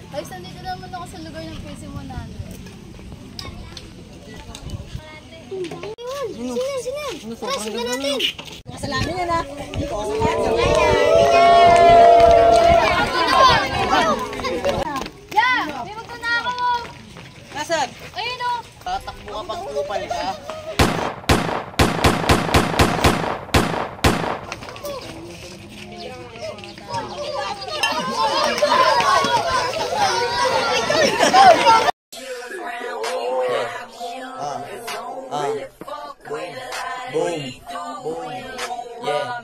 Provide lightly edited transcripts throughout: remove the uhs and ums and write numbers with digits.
Ay, nandito naman ako sa lugar ng PC 100. Sina? Tara, sigla natin! Kasalanan yan ha! Hindi ko kasalanan! Yeah! May magtuna ako! Nasaan? Ayun o! Tatakbo ka pang kupal ka? Boom. Boom. Yeah.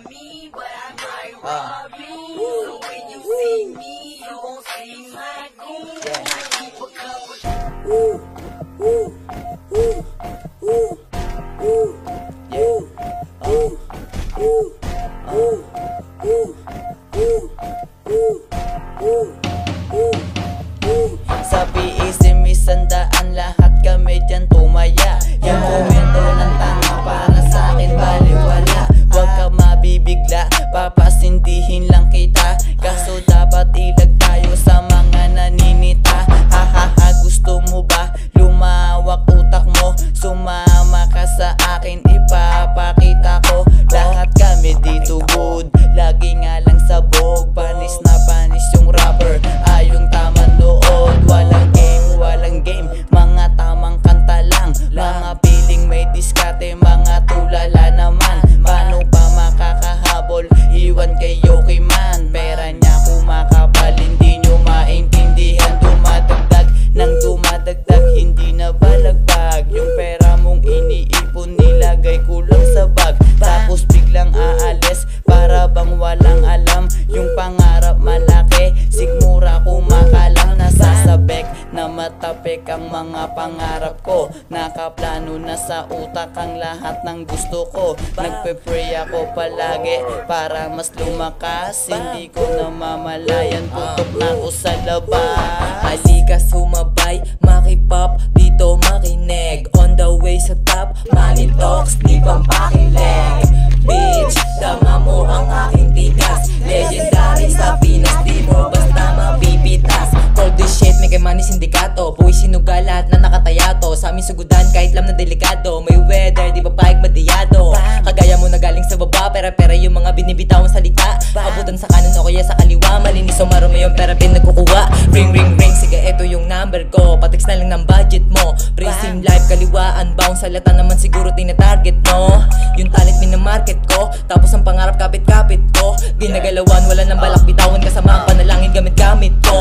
Sa PEC may sandaan, lahat kami dyan tumaya. Yung komento ng tanga para sa akin baliwala. Huwag ka mabibigla, papasindihin lang kita. Kaso dapat ilag tayo sa mga naninita. Hahaha, gusto mo ba lumawak utak mo? Sumama ka sa akin, ipapakita ko. Lahat kami dito good, lagi nga lang sabog. Panis na panis yung rapper, ayong tama nood. Walang game, mga tamang kanta lang. Mga piling may diskate, mga tulala naman. Paano pa makakahabol, iwan kay Yoki man. Pera niya kumakapal, hindi nyo maintindihan. Dumadagdag nang dumadagdag, hindi na balagbag. Yung pera mong iniipon, nilagay ko lang sa bag. Tapos biglang aalis, para bang walang alam. Yung pangarap malaki, sigmura kumakalang. Nasasabek na matapik ang mga pangarap ko. Nakaplano na sa utak ang lahat ng gusto ko. Nagpe-pray ako palagi para mas lumakas. Hindi ko namamalayan, tutok na ako sa labas. Halika sumabay, makipop dito makinig. On the way sa top, money talks, di bang pakilig. Bitch, tama mo ang aking tigas. Legendary sa Pinas, di mo basta mapipitas. All this shit, may money sindikato. Puwi sinuga lahat na nakatayato. Sa aming sugudan kahit lam na delikado. May weather, di ba paig madiyado. Kagaya mo na galing sa baba, pera-pera yung mga binibitawang salita. Abutan sa kanan o kaya sa kaliwa, malinis o marumi yung pera pinagkukuha. Ring ring ring, sige eto yung number ko. Patix na lang ng budget mo. Pre-sim live, kaliwaan, bounce. Sa lata naman siguro tina-target mo. Yung talent minamarket ko, tapos ang pangarap kapit-kapit ko. Ginagalawan, wala nang balak bitawan. Kasama ang panalangin gamit-gamit ko.